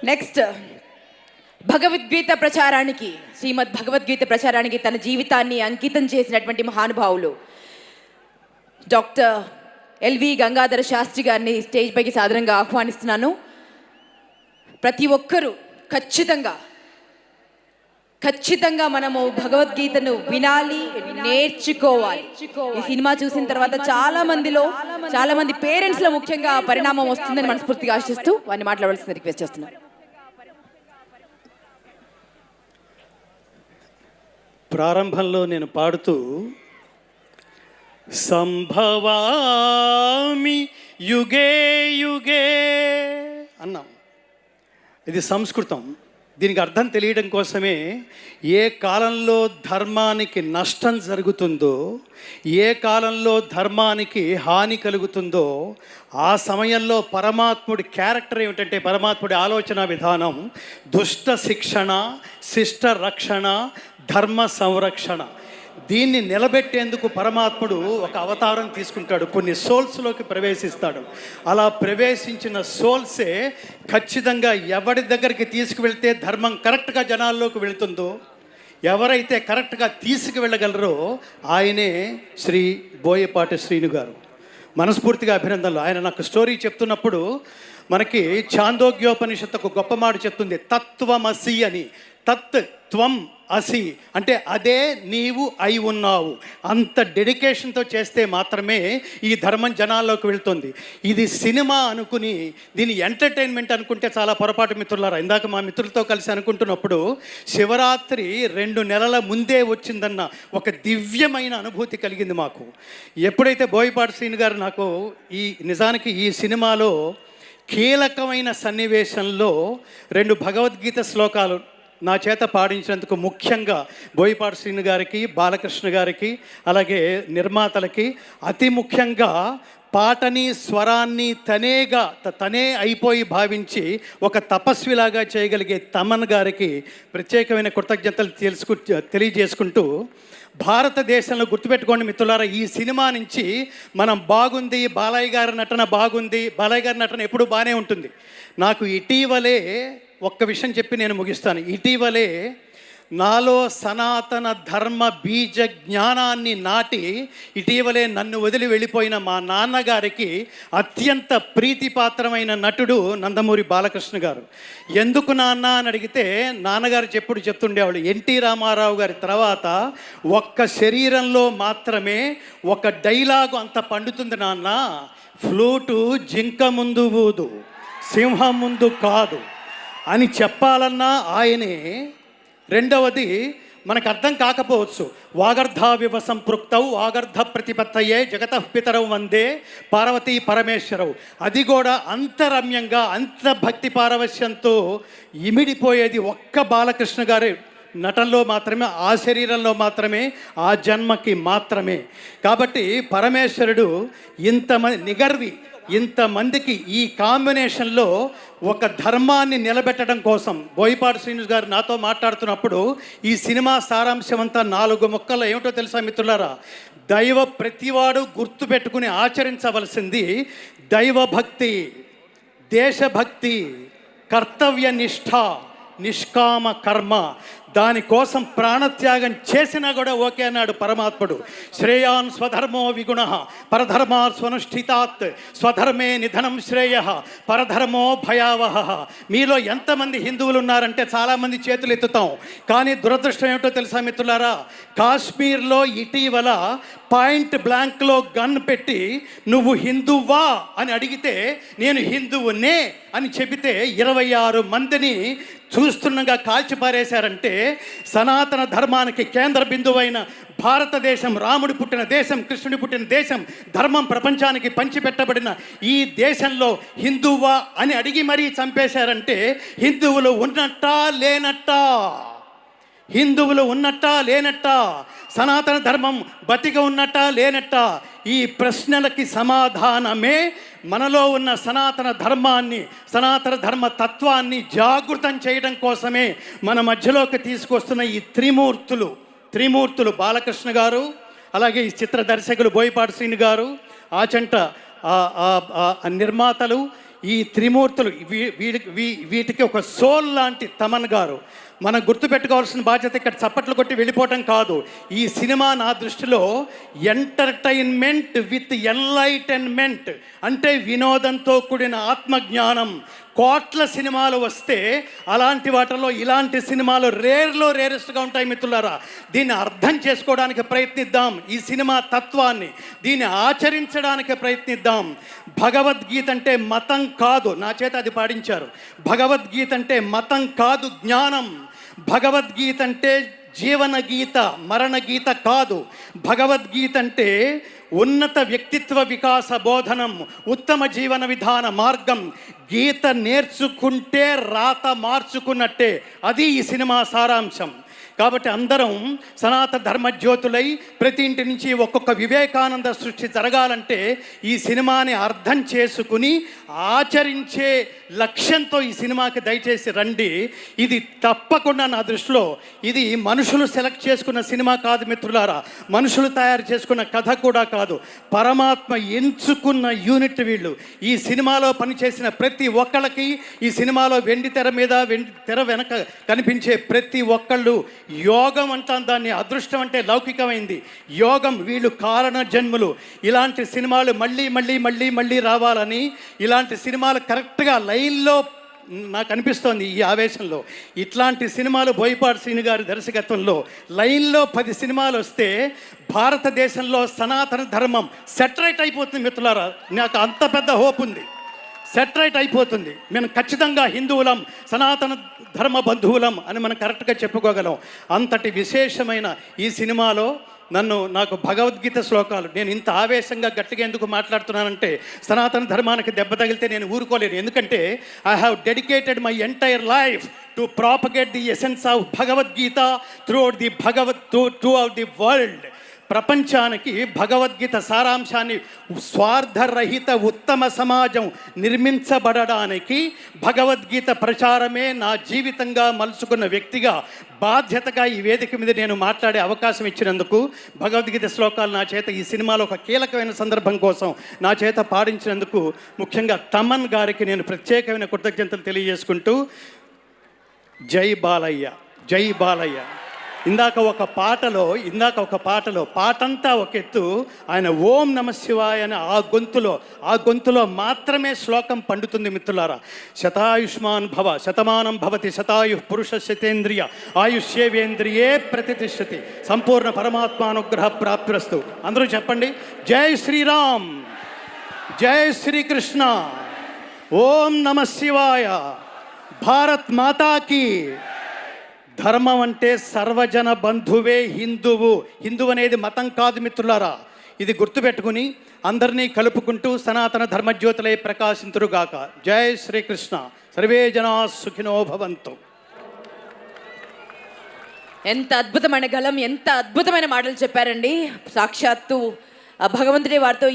Next Bhagavad Gita ప్రచారానికి, శ్రీమద్ భగవద్గీత ప్రచారానికి తన జీవితాన్ని అంకితం చేసినటువంటి మహానుభావులు డాక్టర్ ఎల్వి గంగాధర శాస్త్రి గారిని స్టేజ్ పైకి సాదరంగా ఆహ్వానిస్తున్నాను. ప్రతి ఒక్కరూ ఖచ్చితంగా మనము భగవద్గీతను వినాలి, నేర్చుకోవాలి. ఈ సినిమా చూసిన తర్వాత చాలా మంది పేరెంట్స్ లో ముఖ్యంగా పరిణామం వస్తుందని మనస్ఫూర్తిగా ఆశిస్తూ వారిని మాట్లాడవలసింది రిక్వెస్ట్ చేస్తున్నాను. ప్రారంభంలో నేను పాడుతూ సంభవామి యుగే యుగే అన్నాం. ఇది సంస్కృతం. దీనికి అర్థం తెలియడం కోసమే ఏ కాలంలో ధర్మానికి నష్టం జరుగుతుందో, ఏ కాలంలో ధర్మానికి హాని కలుగుతుందో ఆ సమయంలో పరమాత్ముడి క్యారెక్టర్ ఏమిటంటే, పరమాత్ముడి ఆలోచన విధానం దుష్ట శిక్షణ, శిష్ట రక్షణ, ధర్మ సంరక్షణ. దీన్ని నిలబెట్టేందుకు పరమాత్ముడు ఒక అవతారం తీసుకుంటాడు, కొన్ని సోల్స్లోకి ప్రవేశిస్తాడు. అలా ప్రవేశించిన సోల్సే ఖచ్చితంగా ఎవరి దగ్గరికి తీసుకువెళ్తే ధర్మం కరెక్ట్గా జనాల్లోకి వెళుతుందో, ఎవరైతే కరెక్ట్గా తీసుకువెళ్ళగలరో ఆయనే శ్రీ బోయపాటి శ్రీను గారు. మనస్ఫూర్తిగా అభినందనలు. ఆయన నాకు స్టోరీ చెప్తున్నప్పుడు మనకి ఛాందోగ్యోపనిషత్తు ఒక గొప్ప మాట చెప్తుంది, తత్వమసి అని. తత్ త్వం అసి అంటే అదే నీవు అయి ఉన్నావు. అంత డెడికేషన్తో చేస్తే మాత్రమే ఈ ధర్మం జనాల్లోకి వెళ్తుంది. ఇది సినిమా అనుకుని దీన్ని ఎంటర్టైన్మెంట్ అనుకుంటే చాలా పొరపాటు మిత్రులారా. ఇందాక మా మిత్రులతో కలిసి అనుకుంటున్నప్పుడు శివరాత్రి 2 నెలల ముందే వచ్చిందన్న ఒక దివ్యమైన అనుభూతి కలిగింది మాకు. ఎప్పుడైతే బోయపాటి శ్రీను గారు నాకు నిజానికి ఈ సినిమాలో కీలకమైన సన్నివేశంలో 2 భగవద్గీత శ్లోకాలు నా చేత పాడించినందుకు ముఖ్యంగా బోయపాటి శ్రీను గారికి, బాలకృష్ణ గారికి, అలాగే నిర్మాతలకి, అతి ముఖ్యంగా పాటని స్వరాన్ని తనే అయిపోయి భావించి ఒక తపస్విలాగా చేయగలిగే తమన్ గారికి ప్రత్యేకమైన కృతజ్ఞతలు తెలియజేసుకుంటూ, భారతదేశంలో గుర్తుపెట్టుకోండి మిత్రులారా, ఈ సినిమా నుంచి మనం బాగుంది, బాలయ్య గారి నటన బాగుంది, బాలయ్య గారి నటన ఎప్పుడు బాగానే ఉంటుంది. నాకు ఇటీవలే ఒక్క విషయం చెప్పి నేను ముగిస్తాను. ఇటీవలే నాలో సనాతన ధర్మ బీజ జ్ఞానాన్ని నాటి ఇటీవలే నన్ను వదిలి వెళ్ళిపోయిన మా నాన్నగారికి అత్యంత ప్రీతిపాత్రమైన నటుడు నందమూరి బాలకృష్ణ గారు. ఎందుకు నాన్న అని అడిగితే నాన్నగారు చెప్తుండేవాళ్ళు, ఎన్టీ రామారావు గారి తర్వాత ఒక్క శరీరంలో మాత్రమే ఒక డైలాగు అంత పండుతుంది నాన్న, ఫ్లూటు జింక ముందు ఊదు, సింహం ముందు కాదు అని చెప్పాలన్నా ఆయనే. రెండవది మనకు అర్థం కాకపోవచ్చు, వాగర్ధావివ సంపృక్తౌ వాగర్ధ ప్రతిపత్తయే జగతః పితరౌ వందే పార్వతీ పరమేశ్వరవు. అది కూడా అంతరమ్యంగా అంత భక్తి పారవశ్యంతో ఇమిడిపోయేది ఒక్క బాలకృష్ణ గారి నటనలో మాత్రమే, ఆ శరీరంలో మాత్రమే, ఆ జన్మకి మాత్రమే. కాబట్టి పరమేశ్వరుడు ఇంతమందికి ఈ కాంబినేషన్లో ఒక ధర్మాన్ని నిలబెట్టడం కోసం బోయపాటి శ్రీను గారు నాతో మాట్లాడుతున్నప్పుడు ఈ సినిమా సారాంశం అంతా 4 ముక్కల్లో ఏమిటో తెలుసా మిత్రులారా? ప్రతివాడు గుర్తుపెట్టుకుని ఆచరించవలసింది దైవభక్తి, దేశభక్తి, కర్తవ్య నిష్ఠ, నిష్కామ కర్మ. దానికోసం ప్రాణత్యాగం చేసినా కూడా ఓకే అన్నాడు పరమాత్ముడు. శ్రేయాన్ స్వధర్మో విగుణ పరధర్మా స్వనుష్ఠితాత్ స్వధర్మే నిధనం శ్రేయ పరధర్మో భయావహ. మీలో ఎంతమంది హిందువులు ఉన్నారంటే చాలామంది చేతులు ఎత్తుతాం. కానీ దురదృష్టం ఏమిటో తెలుసా మిత్రులారా? కాశ్మీర్లో ఇటీవల పాయింట్ బ్లాంక్లో గన్ పెట్టి నువ్వు హిందువా అని అడిగితే నేను హిందువునే అని చెబితే 26 మందిని చూస్తుండగా కాల్చిపారేశారంటే సనాతన ధర్మానికి కేంద్ర బిందువైన భారతదేశం, రాముడు పుట్టిన దేశం, కృష్ణుడి పుట్టిన దేశం, ధర్మం ప్రపంచానికి పంచిపెట్టబడిన ఈ దేశంలో హిందువా అని అడిగి మరీ చంపేశారంటే హిందువులు ఉన్నట్టా లేనట్టా? హిందువులు ఉన్నట్టా లేనట్టా? సనాతన ధర్మం బతిక ఉన్నట్టా లేనట్టా? ఈ ప్రశ్నలకి సమాధానమే మనలో ఉన్న సనాతన ధర్మాన్ని, సనాతన ధర్మ తత్వాన్ని జాగృతం చేయడం కోసమే మన మధ్యలోకి తీసుకొస్తున్న ఈ త్రిమూర్తులు బాలకృష్ణ గారు, అలాగే ఈ చిత్ర దర్శకులు బోయపాటి శ్రీను గారు, ఆచంట నిర్మాతలు, ఈ త్రిమూర్తులు వీటికి ఒక సోల్ లాంటి తమన్ గారు. మనం గుర్తుపెట్టుకోవాల్సిన బాధ్యత ఇక్కడ చప్పట్లు కొట్టి వెళ్ళిపోవటం కాదు. ఈ సినిమా నా దృష్టిలో ఎంటర్టైన్మెంట్ విత్ ఎన్లైటన్మెంట్, అంటే వినోదంతో కూడిన ఆత్మజ్ఞానం. కోట్ల సినిమాలు వస్తే అలాంటి వాటిలో ఇలాంటి సినిమాలు రేరెస్ట్గా ఉంటాయి మిత్రులారా. దీన్ని అర్థం చేసుకోవడానికి ప్రయత్నిద్దాం, ఈ సినిమా తత్వాన్ని దీన్ని ఆచరించడానికి ప్రయత్నిద్దాం. భగవద్గీత అంటే మతం కాదు, నా చేత అది పాడించారు. భగవద్గీత అంటే మతం కాదు, జ్ఞానం. భగవద్గీత అంటే జీవన గీత, మరణ గీత కాదు. భగవద్గీత అంటే ఉన్నత వ్యక్తిత్వ వికాస బోధనం, ఉత్తమ జీవన విధాన మార్గం. గీత నేర్చుకుంటే రాత మార్చుకున్నట్టే. అది ఈ సినిమా సారాంశం. కాబట్టి అందరం సనాతన ధర్మజ్యోతులై ప్రతి ఇంటి నుంచి ఒక్కొక్క వివేకానంద సృష్టి జరగాలంటే ఈ సినిమాని అర్థం చేసుకుని ఆచరించే లక్ష్యంతో ఈ సినిమాకి దయచేసి రండి. ఇది తప్పకుండా నా దృష్టిలో ఇది మనుషులు సెలెక్ట్ చేసుకున్న సినిమా కాదు మిత్రులారా, మనుషులు తయారు చేసుకున్న కథ కూడా కాదు, పరమాత్మ ఎంచుకున్న యూనిట్ వీళ్ళు. ఈ సినిమాలో పనిచేసిన ప్రతి ఒక్కళ్ళకి, ఈ సినిమాలో వెండి తెర మీద వెండి తెర వెనక కనిపించే ప్రతి ఒక్కళ్ళు యోగం అంటాం దాన్ని. అదృష్టం అంటే లౌకికమైంది, యోగం. వీళ్ళు కారణ జన్ములు. ఇలాంటి సినిమాలు మళ్ళీ మళ్ళీ మళ్ళీ మళ్ళీ రావాలని, ఇలాంటి సినిమాలు కరెక్ట్గా లైన్లో నాకు అనిపిస్తోంది ఈ ఆవేశంలో. ఇట్లాంటి సినిమాలు బోయపాటి శ్రీను గారి దర్శకత్వంలో లైన్లో 10 సినిమాలు వస్తే భారతదేశంలో సనాతన ధర్మం సెటరైట్ అయిపోతుంది మిత్రులారా. నాకు అంత పెద్ద హోప్ ఉంది, సెటరైట్ అయిపోతుంది. మేము ఖచ్చితంగా హిందువులం, సనాతన ధర్మ బంధువులం అని మనం కరెక్ట్గా చెప్పుకోగలం. అంతటి విశేషమైన ఈ సినిమాలో నాకు భగవద్గీత శ్లోకాలు, నేను ఇంత ఆవేశంగా గట్టిగా ఎందుకు మాట్లాడుతున్నానంటే సనాతన ధర్మానికి దెబ్బ తగిలితే నేను ఊరుకోలేను. ఎందుకంటే I have dedicated my entire life to propagate the essence of Bhagavad Gita through out the world. ప్రపంచానికి భగవద్గీత సారాంశాన్ని, స్వార్థరహిత ఉత్తమ సమాజం నిర్మించబడడానికి భగవద్గీత ప్రచారమే నా జీవితంగా మలుచుకున్న వ్యక్తిగా బాధ్యతగా ఈ వేదిక మీద నేను మాట్లాడే అవకాశం ఇచ్చినందుకు, భగవద్గీత శ్లోకాలు నా చేత ఈ సినిమాలో ఒక కీలకమైన సందర్భం కోసం నా చేత పాడించినందుకు ముఖ్యంగా తమన్ గారికి నేను ప్రత్యేకమైన కృతజ్ఞతలు తెలియజేసుకుంటూ, జై బాలయ్య, జై బాలయ్య. ఇందాక ఒక పాటలో పాటంతా ఒక ఎత్తు, ఆయన ఓం నమ శివాయ అని ఆ గొంతులో మాత్రమే శ్లోకం పండుతుంది మిత్రులారా. శతాయుష్మాన్ భవ, శతమానం భవతి, శతాయు పురుష శతేంద్రియ ఆయుష్యేవేంద్రియే ప్రతిష్టతి, సంపూర్ణ పరమాత్మానుగ్రహ ప్రాప్తిరస్తు. అందరూ చెప్పండి, జై శ్రీరామ్, జై శ్రీకృష్ణ, ఓం నమ శివాయ, భారత్ మాతాకి. ధర్మం అంటే సర్వజన బంధువే హిందువు. హిందువు అనేది మతం కాదు మిత్రులారా. ఇది గుర్తుపెట్టుకుని అందరినీ కలుపుకుంటూ సనాతన ధర్మజ్యోతులై ప్రకాశింతురుగాక. జై శ్రీకృష్ణ. సర్వే జనా సుఖినో భవంతు. ఎంత అద్భుతమైన గళం, ఎంత అద్భుతమైన మాటలు చెప్పారండి. సాక్షాత్తు భగవంతుడి వారితో